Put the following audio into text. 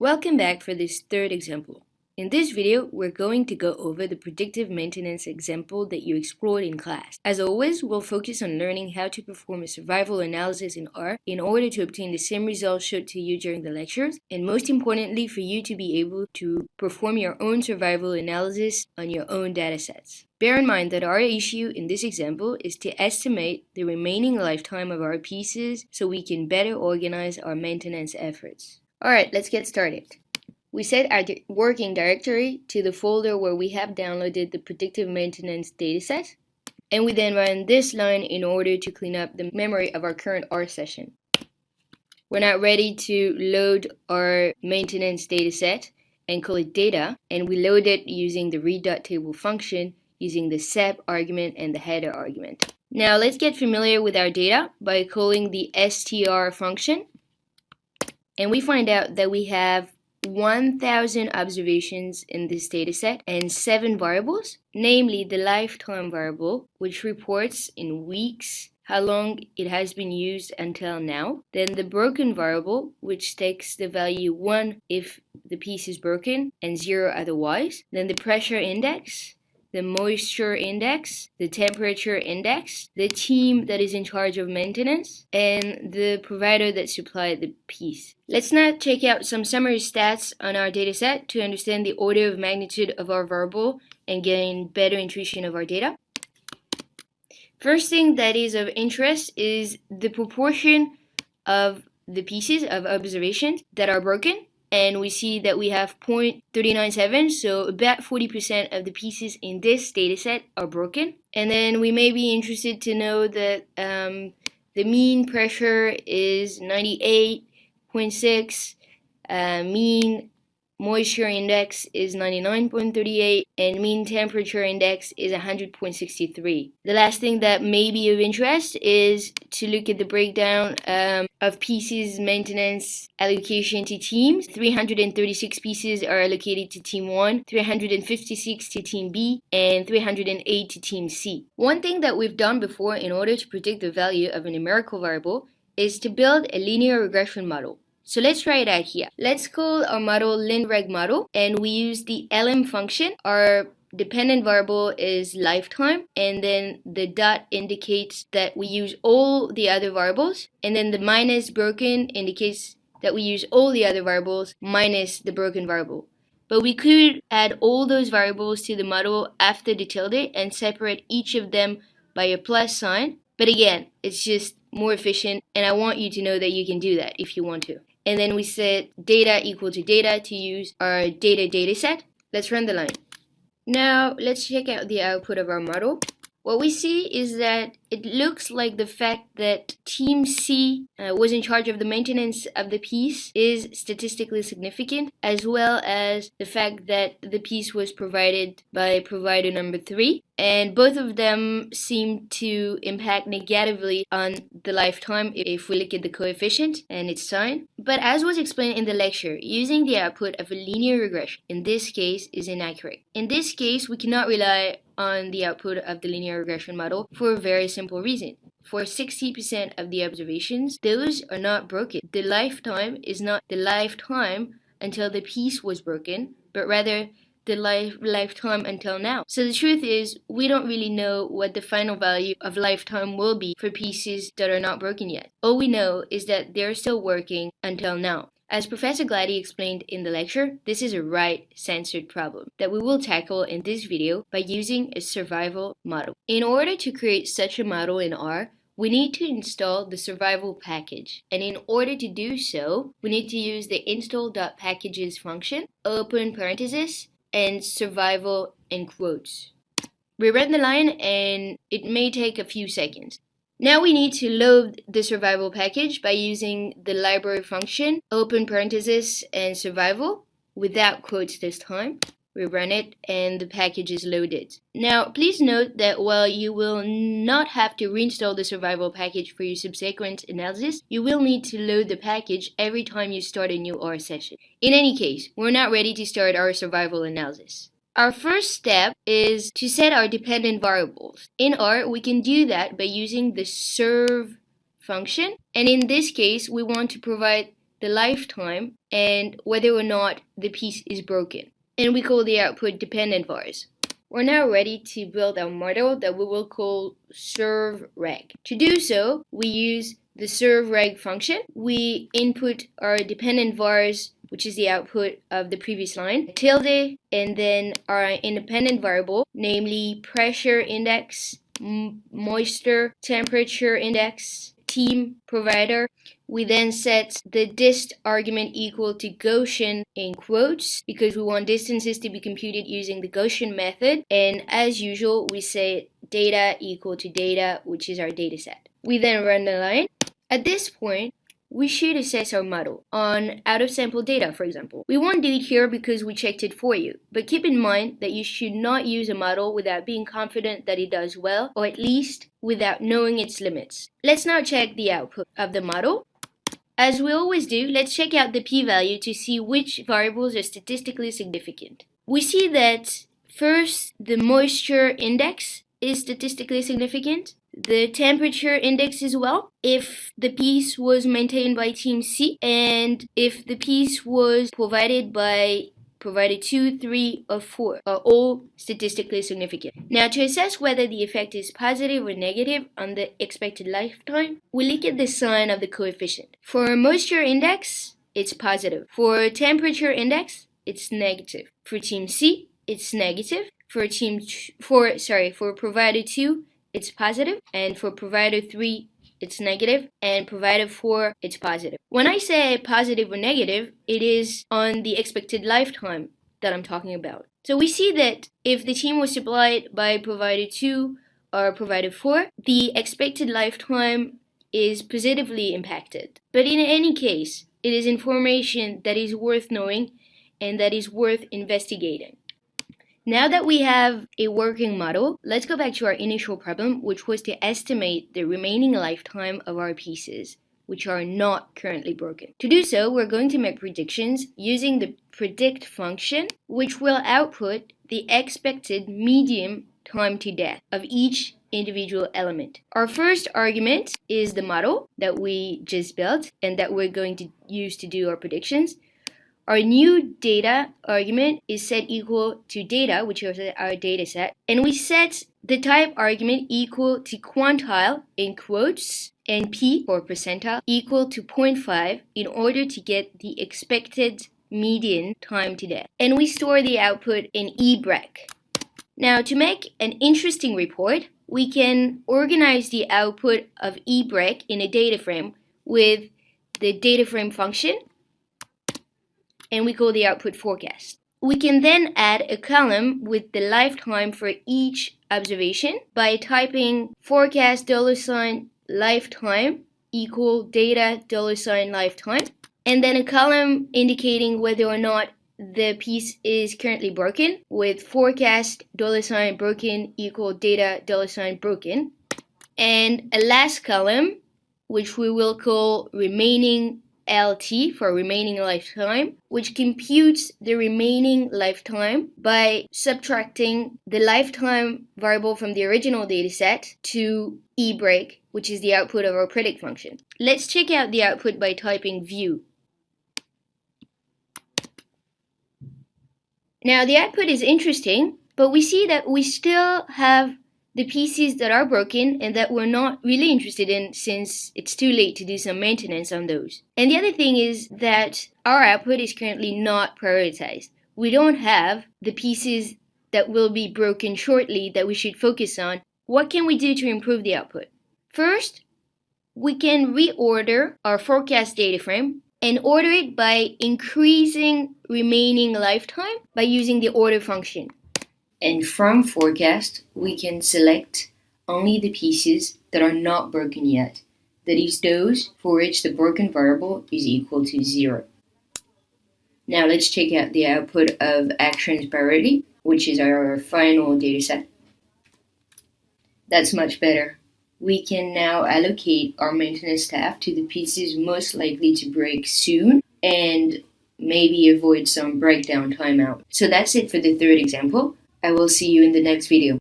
Welcome back for this third example. In this video, we're going to go over the predictive maintenance example that you explored in class. As always, we'll focus on learning how to perform a survival analysis in R in order to obtain the same results showed to you during the lectures, and most importantly, for you to be able to perform your own survival analysis on your own datasets. Bear in mind that our issue in this example is to estimate the remaining lifetime of our pieces so we can better organize our maintenance efforts. Alright, let's get started. We set our working directory to the folder where we have downloaded the predictive maintenance dataset, and we then run this line in order to clean up the memory of our current R session. We're now ready to load our maintenance dataset and call it data, and we load it using the read.table function using the sep argument and the header argument. Now let's get familiar with our data by calling the str function. And we find out that we have 1,000 observations in this dataset and 7 variables, namely the lifetime variable, which reports in weeks how long it has been used until now. Then the broken variable, which takes the value 1 if the piece is broken and 0 otherwise. Then the pressure index, the moisture index, the temperature index, the team that is in charge of maintenance, and the provider that supplied the piece. Let's now check out some summary stats on our dataset to understand the order of magnitude of our variable and gain better intuition of our data. First thing that is of interest is the proportion of the pieces of observations that are broken. And we see that we have 0.397, so about 40% of the pieces in this dataset are broken. And then we may be interested to know that the mean pressure is 98.6, mean moisture index is 99.38, and mean temperature index is 100.63. The last thing that may be of interest is to look at the breakdown of pieces maintenance allocation to teams. 336 pieces are allocated to Team 1, 356 to Team B, and 308 to Team C. One thing that we've done before in order to predict the value of a numerical variable is to build a linear regression model. So let's try it out here. Let's call our model linreg model, and we use the lm function. Our dependent variable is lifetime, and then the dot indicates that we use all the other variables, and then the minus broken indicates that we use all the other variables minus the broken variable. But we could add all those variables to the model after the tilde and separate each of them by a plus sign. But again, it's just more efficient, and I want you to know that you can do that if you want to. And then we set data equal to data to use our dataset. Let's run the line. Now let's check out the output of our model. What we see is that it looks like the fact that Team C was in charge of the maintenance of the piece is statistically significant, as well as the fact that the piece was provided by provider number 3. And both of them seem to impact negatively on the lifetime if we look at the coefficient and its sign. But as was explained in the lecture, using the output of a linear regression in this case is inaccurate. In this case, we cannot rely on the output of the linear regression model for a very simple reason. For 60% of the observations, those are not broken. The lifetime is not the lifetime until the piece was broken, but rather the lifetime until now. So the truth is, we don't really know what the final value of lifetime will be for pieces that are not broken yet. All we know is that they're still working until now. As Professor Glady explained in the lecture, this is a right-centered problem that we will tackle in this video by using a survival model. In order to create such a model in R, we need to install the survival package. And in order to do so, we need to use the install.packages function, open parenthesis, and survival in quotes. We run the line and it may take a few seconds. Now we need to load the survival package by using the library function, open parenthesis and survival, without quotes this time. We run it and the package is loaded. Now please note that while you will not have to reinstall the survival package for your subsequent analysis, you will need to load the package every time you start a new R session. In any case, we're not ready to start our survival analysis. Our first step is to set our dependent variables. In R, we can do that by using the serve function, and in this case, we want to provide the lifetime and whether or not the piece is broken. And we call the output dependent vars. We're now ready to build our model that we will call serve_reg. To do so, we use the serve_reg function. We input our dependent vars, which is the output of the previous line, tilde, and then our independent variable, namely pressure index, moisture, temperature index, team, provider. We then set the dist argument equal to Gaussian in quotes because we want distances to be computed using the Gaussian method. And as usual, we say data equal to data, which is our data set. We then run the line. At this point, we should assess our model on out-of-sample data, for example. We won't do it here because we checked it for you, but keep in mind that you should not use a model without being confident that it does well, or at least without knowing its limits. Let's now check the output of the model. As we always do, let's check out the p-value to see which variables are statistically significant. We see that first, the moisture index is statistically significant. The temperature index as well, if the piece was maintained by team C, and if the piece was provided 2, 3, or 4 are all statistically significant. Now, to assess whether the effect is positive or negative on the expected lifetime, we look at the sign of the coefficient. For moisture index, it's positive. For temperature index, it's negative. For team C, it's negative. For provider 2, it's positive, and for provider 3, it's negative, and provider 4, it's positive. When I say positive or negative, it is on the expected lifetime that I'm talking about. So we see that if the team was supplied by provider 2 or provider 4, the expected lifetime is positively impacted. But in any case, it is information that is worth knowing and that is worth investigating. Now that we have a working model, let's go back to our initial problem, which was to estimate the remaining lifetime of our pieces, which are not currently broken. To do so, we're going to make predictions using the predict function, which will output the expected median time to death of each individual element. Our first argument is the model that we just built and that we're going to use to do our predictions. Our new data argument is set equal to data, which is our data set, and we set the type argument equal to quantile in quotes and p or percentile equal to 0.5 in order to get the expected median time to death. And we store the output in eBrec. Now, to make an interesting report, we can organize the output of eBrec in a data frame with the data frame function, and we call the output forecast. We can then add a column with the lifetime for each observation by typing forecast $lifetime equal data $lifetime, and then a column indicating whether or not the piece is currently broken with forecast $broken equal data $broken, and a last column which we will call remaining LT for remaining lifetime, which computes the remaining lifetime by subtracting the lifetime variable from the original dataset to eBrec, which is the output of our predict function. Let's check out the output by typing view. Now the output is interesting, but we see that we still have the pieces that are broken and that we're not really interested in since it's too late to do some maintenance on those. And the other thing is that our output is currently not prioritized. We don't have the pieces that will be broken shortly that we should focus on. What can we do to improve the output? First, we can reorder our forecast data frame and order it by increasing remaining lifetime by using the order function. And from forecast, we can select only the pieces that are not broken yet, that is those for which the broken variable is equal to 0. Now let's check out the output of actions priority, which is our final dataset. That's much better. We can now allocate our maintenance staff to the pieces most likely to break soon and maybe avoid some breakdown timeout. So that's it for the third example. I will see you in the next video.